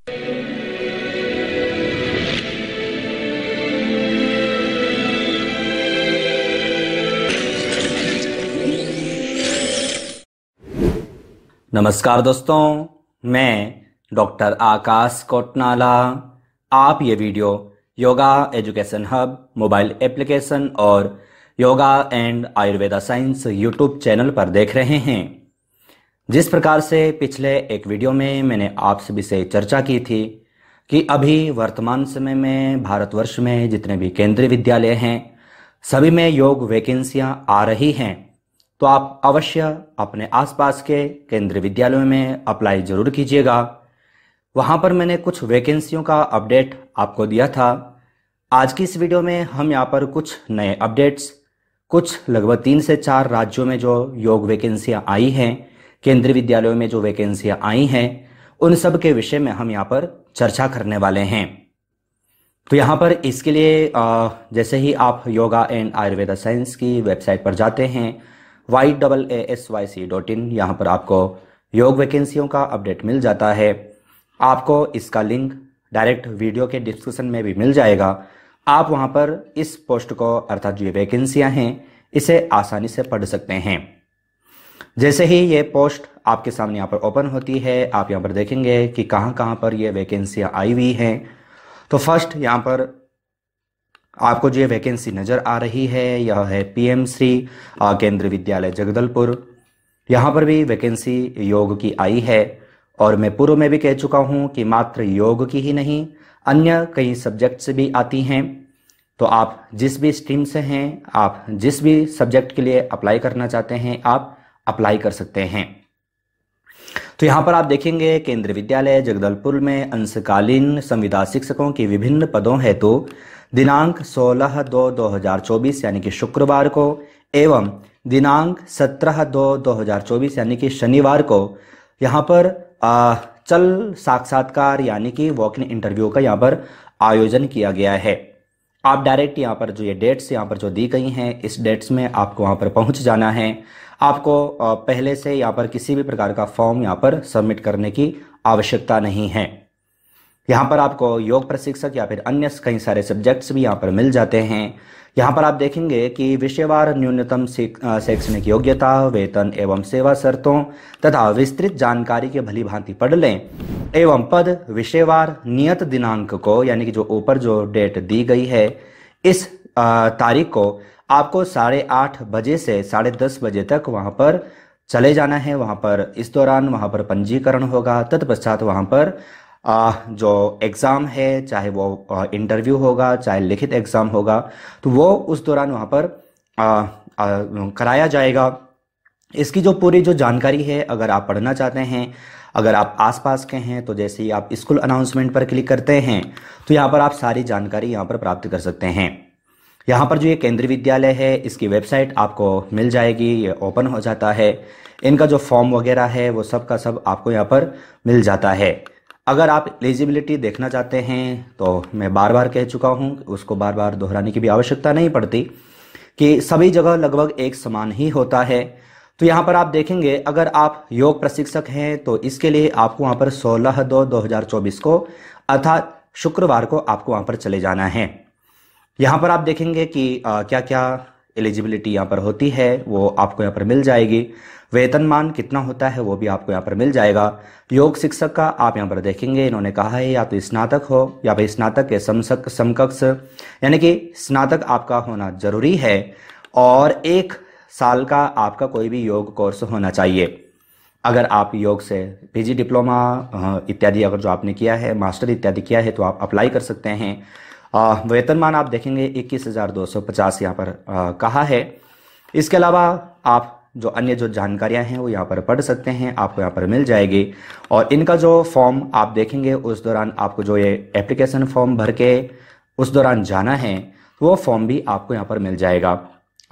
नमस्कार दोस्तों, मैं डॉक्टर आकाश कोटनाला। आप ये video yoga education hub mobile application और yoga and Ayurveda science YouTube channel पर देख रहे हैं। जिस प्रकार से पिछले एक वीडियो में मैंने आप सभी से चर्चा की थी कि अभी वर्तमान समय में भारतवर्ष में जितने भी केंद्रीय विद्यालय हैं सभी में योग वैकेंसियां आ रही हैं, तो आप अवश्य अपने आसपास के केंद्रीय विद्यालयों में अप्लाई जरूर कीजिएगा। वहां पर मैंने कुछ वैकेंसियों का अपडेट आपको दिया था। आज की इस वीडियो में हम यहां पर कुछ नए अपडेट्स, कुछ लगभग 3 से 4 राज्यों में जो योग वैकेंसियां आई हैं, केंद्रीय विद्यालयों में जो वैकेंसियां आई हैं, उन सब के विषय में हम यहाँ पर चर्चा करने वाले हैं। तो यहाँ पर इसके लिए जैसे ही आप योगा एंड आयुर्वेदा साइंस की वेबसाइट पर जाते हैं YAASYC.in, यहाँ पर आपको योग वैकेंसियों का अपडेट मिल जाता है। आपको इसका लिंक डायरेक्ट वीडियो के डिस्क्रिप्शन में भी मिल जाएगा। आप वहाँ पर इस पोस्ट को, अर्थात जो वैकेंसियाँ हैं, इसे आसानी से पढ़ सकते हैं। जैसे ही ये पोस्ट आपके सामने यहाँ पर ओपन होती है, आप यहाँ पर देखेंगे कि कहाँ कहाँ पर ये वैकेंसियाँ आई हुई हैं। तो फर्स्ट यहाँ पर आपको जो वैकेंसी नज़र आ रही है यह है PM श्री केंद्रीय विद्यालय जगदलपुर। यहाँ पर भी वैकेंसी योग की आई है और मैं पूर्व में भी कह चुका हूँ कि मात्र योग की ही नहीं, अन्य कई सब्जेक्ट से भी आती हैं। तो आप जिस भी स्ट्रीम से हैं, आप जिस भी सब्जेक्ट के लिए अप्लाई करना चाहते हैं, आप अप्लाई कर सकते हैं। तो यहाँ पर आप देखेंगे केंद्रीय विद्यालय जगदलपुर में अंशकालीन संविदा शिक्षकों की विभिन्न पदों हेतु दिनांक 16/2/2024 यानी कि शुक्रवार को एवं दिनांक 17/2/2024 यानी कि शनिवार को यहाँ पर चल साक्षात्कार यानी कि वॉक इन इंटरव्यू का यहाँ पर आयोजन किया गया है। आप डायरेक्ट यहाँ पर जो ये डेट्स यहाँ पर जो दी गई हैं, इस डेट्स में आपको वहाँ पर पहुँच जाना है। आपको पहले से यहाँ पर किसी भी प्रकार का फॉर्म यहाँ पर सबमिट करने की आवश्यकता नहीं है। यहाँ पर आपको योग प्रशिक्षक या फिर अन्य कई सारे सब्जेक्ट्स भी यहाँ पर मिल जाते हैं। यहाँ पर आप देखेंगे कि विषयवार न्यूनतम शैक्षणिक योग्यता, वेतन एवं सेवा शर्तों तथा विस्तृत जानकारी के भली भांति पढ़ लें एवं पद विषयवार नियत दिनांक को, यानी कि जो ऊपर जो डेट दी गई है, इस तारीख को आपको 8:30 बजे से 10:30 बजे तक वहाँ पर चले जाना है। वहाँ पर इस दौरान वहाँ पर पंजीकरण होगा। तत्पश्चात वहाँ पर जो एग्ज़ाम है, चाहे वो इंटरव्यू होगा, चाहे लिखित एग्ज़ाम होगा, तो वो उस दौरान वहाँ पर कराया जाएगा। इसकी जो पूरी जो जानकारी है, अगर आप पढ़ना चाहते हैं, अगर आप आसपास के हैं, तो जैसे ही आप स्कूल अनाउंसमेंट पर क्लिक करते हैं तो यहाँ पर आप सारी जानकारी यहाँ पर प्राप्त कर सकते हैं। यहाँ पर जो ये केंद्रीय विद्यालय है, इसकी वेबसाइट आपको मिल जाएगी, ये ओपन हो जाता है। इनका जो फॉर्म वगैरह है वो सब का सब आपको यहाँ पर मिल जाता है। अगर आप एलिजिबिलिटी देखना चाहते हैं तो मैं बार बार कह चुका हूँ, उसको बार बार दोहराने की भी आवश्यकता नहीं पड़ती कि सभी जगह लगभग एक समान ही होता है। तो यहाँ पर आप देखेंगे, अगर आप योग प्रशिक्षक हैं तो इसके लिए आपको वहाँ पर 16/2/2024 को अर्थात शुक्रवार को आपको वहाँ पर चले जाना है। यहाँ पर आप देखेंगे कि क्या क्या एलिजिबिलिटी यहाँ पर होती है वो आपको यहाँ पर मिल जाएगी। वेतनमान कितना होता है वो भी आपको यहाँ पर मिल जाएगा। योग शिक्षक का आप यहाँ पर देखेंगे, इन्होंने कहा है या तो स्नातक हो या फिर स्नातक के समकक्ष, यानी कि स्नातक आपका होना जरूरी है और 1 साल का आपका कोई भी योग कोर्स होना चाहिए। अगर आप योग से PG डिप्लोमा इत्यादि अगर जो आपने किया है, मास्टर इत्यादि किया है, तो आप अप्लाई कर सकते हैं। वेतनमान आप देखेंगे 21,250 यहाँ पर कहा है। इसके अलावा आप जो अन्य जो जानकारियां हैं वो यहाँ पर पढ़ सकते हैं, आपको यहाँ पर मिल जाएगी। और इनका जो फॉर्म आप देखेंगे, उस दौरान आपको जो ये एप्लीकेशन फॉर्म भर के उस दौरान जाना है, वो फॉर्म भी आपको यहाँ पर मिल जाएगा।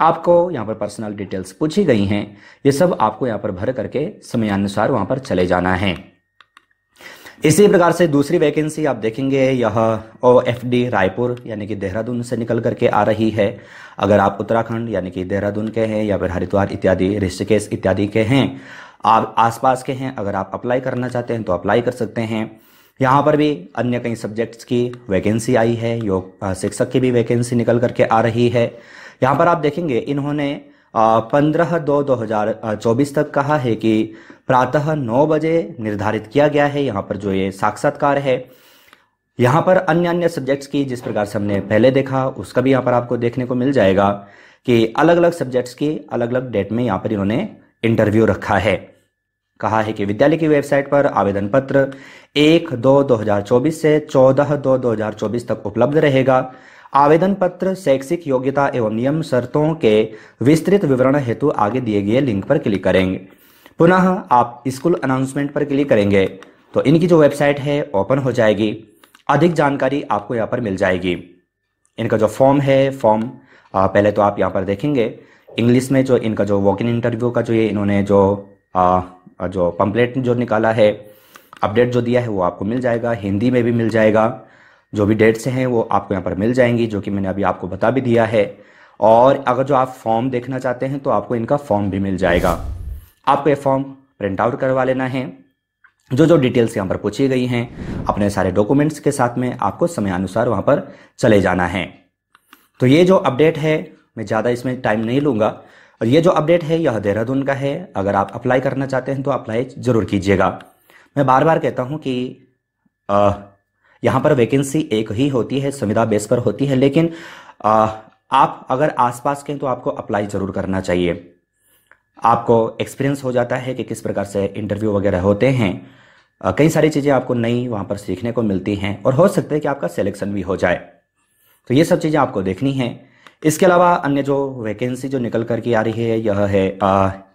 आपको यहाँ पर पर्सनल डिटेल्स पूछी गई हैं, ये सब आपको यहाँ पर भर करके समयानुसार वहाँ पर चले जाना है। इसी प्रकार से दूसरी वैकेंसी आप देखेंगे, यह OFD रायपुर यानी कि देहरादून से निकल करके आ रही है। अगर आप उत्तराखंड यानी कि देहरादून के हैं या फिर हरिद्वार इत्यादि, ऋषिकेश इत्यादि के हैं, आप आसपास के हैं, अगर आप अप्लाई करना चाहते हैं तो अप्लाई कर सकते हैं। यहाँ पर भी अन्य कई सब्जेक्ट्स की वैकेंसी आई है। योग शिक्षक की भी वैकेंसी निकल करके आ रही है। यहाँ पर आप देखेंगे इन्होंने 15/2/2024 तक कहा है कि प्रातः 9 बजे निर्धारित किया गया है यहाँ पर जो ये साक्षात्कार है। यहाँ पर अन्य अन्य सब्जेक्ट्स की जिस प्रकार से हमने पहले देखा उसका भी यहाँ पर आपको देखने को मिल जाएगा कि अलग अलग सब्जेक्ट्स की अलग अलग डेट में यहाँ पर इन्होंने इंटरव्यू रखा है। कहा है कि विद्यालय की वेबसाइट पर आवेदन पत्र 1/2/2024 से 14/2/2024 तक उपलब्ध रहेगा। आवेदन पत्र शैक्षिक योग्यता एवं नियम शर्तों के विस्तृत विवरण हेतु आगे दिए गए लिंक पर क्लिक करेंगे। पुनः आप स्कूल अनाउंसमेंट पर क्लिक करेंगे तो इनकी जो वेबसाइट है ओपन हो जाएगी। अधिक जानकारी आपको यहाँ पर मिल जाएगी। इनका जो फॉर्म है, फॉर्म पहले तो आप यहाँ पर देखेंगे इंग्लिश में जो इनका जो वॉक इन इंटरव्यू का जो ये इन्होंने जो पंपलेट जो निकाला है, अपडेट जो दिया है वो आपको मिल जाएगा। हिंदी में भी मिल जाएगा। जो भी डेट्स हैं वो आपको यहाँ पर मिल जाएंगी, जो कि मैंने अभी आपको बता भी दिया है। और अगर जो आप फॉर्म देखना चाहते हैं तो आपको इनका फॉर्म भी मिल जाएगा। आपको ये फॉर्म प्रिंट आउट करवा लेना है। जो डिटेल्स यहाँ पर पूछी गई हैं अपने सारे डॉक्यूमेंट्स के साथ में आपको समयानुसार वहाँ पर चले जाना है। तो ये जो अपडेट है मैं ज़्यादा इसमें टाइम नहीं लूँगा। और ये जो अपडेट है यह देहरादून का है। अगर आप अप्लाई करना चाहते हैं तो अप्लाई ज़रूर कीजिएगा। मैं बार बार कहता हूँ कि यहाँ पर वैकेंसी एक ही होती है, संविदा बेस पर होती है, लेकिन आप अगर आसपास के हैं तो आपको अप्लाई ज़रूर करना चाहिए। आपको एक्सपीरियंस हो जाता है कि किस प्रकार से इंटरव्यू वगैरह होते हैं। कई सारी चीज़ें आपको नई वहाँ पर सीखने को मिलती हैं और हो सकता है कि आपका सिलेक्शन भी हो जाए। तो ये सब चीज़ें आपको देखनी है। इसके अलावा अन्य जो वैकेंसी जो निकल कर के आ रही है यह है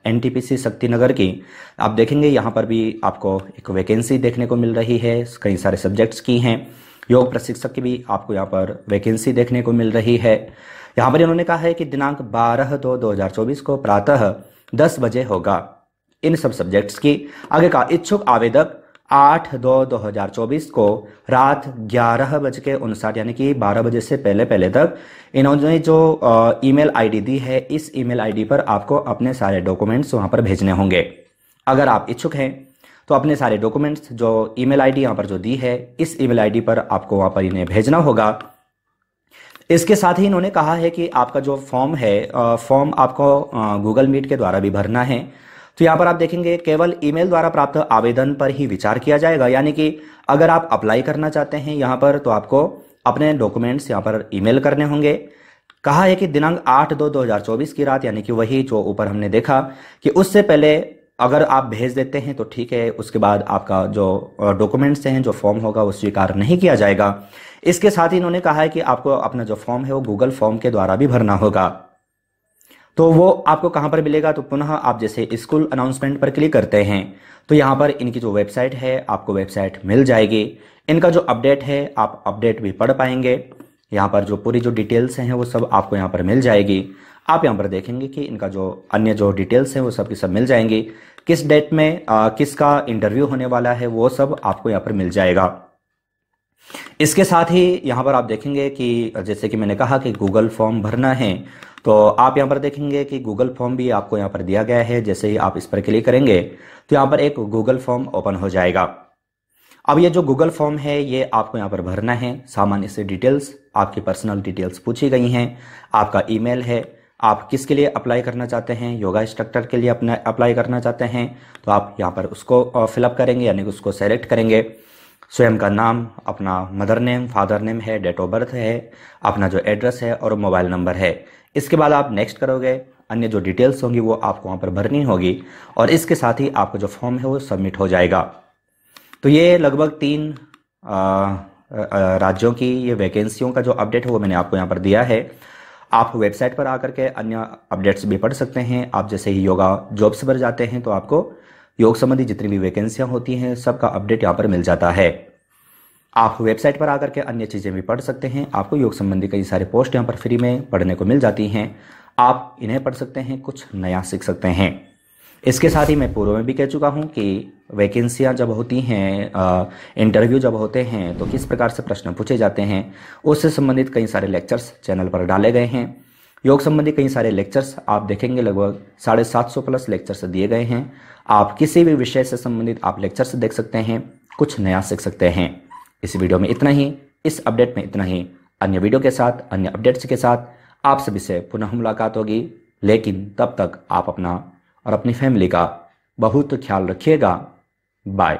NTPC शक्तिनगर की। आप देखेंगे यहाँ पर भी आपको एक वैकेंसी देखने को मिल रही है। कई सारे सब्जेक्ट्स की हैं। योग प्रशिक्षक की भी आपको यहाँ पर वैकेंसी देखने को मिल रही है। यहाँ पर इन्होंने कहा है कि दिनांक 12/2/2024 को प्रातः 10 बजे होगा। इन सब सब्जेक्ट्स की आगे का इच्छुक आवेदक 8/2/2024 को रात 11:59 यानी कि 12 बजे से पहले तक इन्होंने जो ईमेल आईडी दी है, इस ईमेल आईडी पर आपको अपने सारे डॉक्यूमेंट्स वहां पर भेजने होंगे। अगर आप इच्छुक हैं तो अपने सारे डॉक्यूमेंट्स जो ईमेल आईडी यहाँ पर जो दी है, इस ईमेल आईडी पर आपको वहां पर इन्हें भेजना होगा। इसके साथ ही इन्होंने कहा है कि आपका जो फॉर्म है, फॉर्म आपको गूगल मीट के द्वारा भी भरना है। तो यहाँ पर आप देखेंगे केवल ईमेल द्वारा प्राप्त आवेदन पर ही विचार किया जाएगा। यानी कि अगर आप अप्लाई करना चाहते हैं यहाँ पर तो आपको अपने डॉक्यूमेंट्स यहाँ पर ईमेल करने होंगे। कहा है कि दिनांक 8/2/2024 की रात, यानी कि वही जो ऊपर हमने देखा कि उससे पहले अगर आप भेज देते हैं तो ठीक है, उसके बाद आपका जो डॉक्यूमेंट्स हैं, जो फॉर्म होगा वो स्वीकार नहीं किया जाएगा। इसके साथ ही इन्होंने कहा है कि आपको अपना जो फॉर्म है वो गूगल फॉर्म के द्वारा भी भरना होगा। तो वो आपको कहाँ पर मिलेगा, तो पुनः आप जैसे स्कूल अनाउंसमेंट पर क्लिक करते हैं तो यहाँ पर इनकी जो वेबसाइट है आपको वेबसाइट मिल जाएगी। इनका जो अपडेट है आप अपडेट भी पढ़ पाएंगे। यहाँ पर जो पूरी जो डिटेल्स हैं वो सब आपको यहाँ पर मिल जाएगी। आप यहाँ पर देखेंगे कि इनका जो अन्य जो डिटेल्स हैं वो सब की सब मिल जाएंगी। किस डेट में किसका इंटरव्यू होने वाला है वो सब आपको यहाँ पर मिल जाएगा। इसके साथ ही यहाँ पर आप देखेंगे कि जैसे कि मैंने कहा कि गूगल फॉर्म भरना है, तो आप यहाँ पर देखेंगे कि गूगल फॉर्म भी आपको यहाँ पर दिया गया है। जैसे ही आप इस पर क्लिक करेंगे तो यहाँ पर एक गूगल फॉर्म ओपन हो जाएगा। अब ये जो गूगल फॉर्म है ये आपको यहाँ पर भरना है। सामान्य से डिटेल्स, आपकी पर्सनल डिटेल्स पूछी गई हैं। आपका ईमेल है, आप किसके लिए अप्लाई करना चाहते हैं, योगा इंस्ट्रक्टर के लिए अपना अप्लाई करना चाहते हैं तो आप यहाँ पर उसको फिलअप करेंगे, यानी कि उसको सेलेक्ट करेंगे। स्वयं का नाम, अपना मदर नेम, फादर नेम है, डेट ऑफ बर्थ है, अपना जो एड्रेस है और मोबाइल नंबर है। इसके बाद आप नेक्स्ट करोगे। अन्य जो डिटेल्स होंगी वो आपको वहाँ पर भरनी होगी और इसके साथ ही आपका जो फॉर्म है वो सबमिट हो जाएगा। तो ये लगभग 3 राज्यों की ये वैकेंसियों का जो अपडेट है वो मैंने आपको यहाँ पर दिया है। आप वेबसाइट पर आकर के अन्य अपडेट्स भी पढ़ सकते हैं। आप जैसे ही योगा जॉब्स पर जाते हैं तो आपको योग संबंधी जितनी भी वैकेंसियाँ होती हैं सबका अपडेट यहाँ पर मिल जाता है। आप वेबसाइट पर आकर के अन्य चीज़ें भी पढ़ सकते हैं। आपको योग संबंधी कई सारे पोस्ट यहाँ पर फ्री में पढ़ने को मिल जाती हैं। आप इन्हें पढ़ सकते हैं, कुछ नया सीख सकते हैं। इसके साथ ही मैं पूर्व में भी कह चुका हूँ कि वैकेंसियाँ जब होती हैं, इंटरव्यू जब होते हैं तो किस प्रकार से प्रश्न पूछे जाते हैं उससे संबंधित कई सारे लेक्चर्स चैनल पर डाले गए हैं। योग संबंधी कई सारे लेक्चर्स आप देखेंगे, लगभग 750 प्लस लेक्चर्स दिए गए हैं। आप किसी भी विषय से संबंधित आप लेक्चर्स देख सकते हैं कुछ नया सीख सकते हैं। इस वीडियो में इतना ही, इस अपडेट में इतना ही। अन्य वीडियो के साथ, अन्य अपडेट्स के साथ आप सभी से पुनः मुलाकात होगी, लेकिन तब तक आप अपना और अपनी फैमिली का बहुत ख्याल रखिएगा। बाय।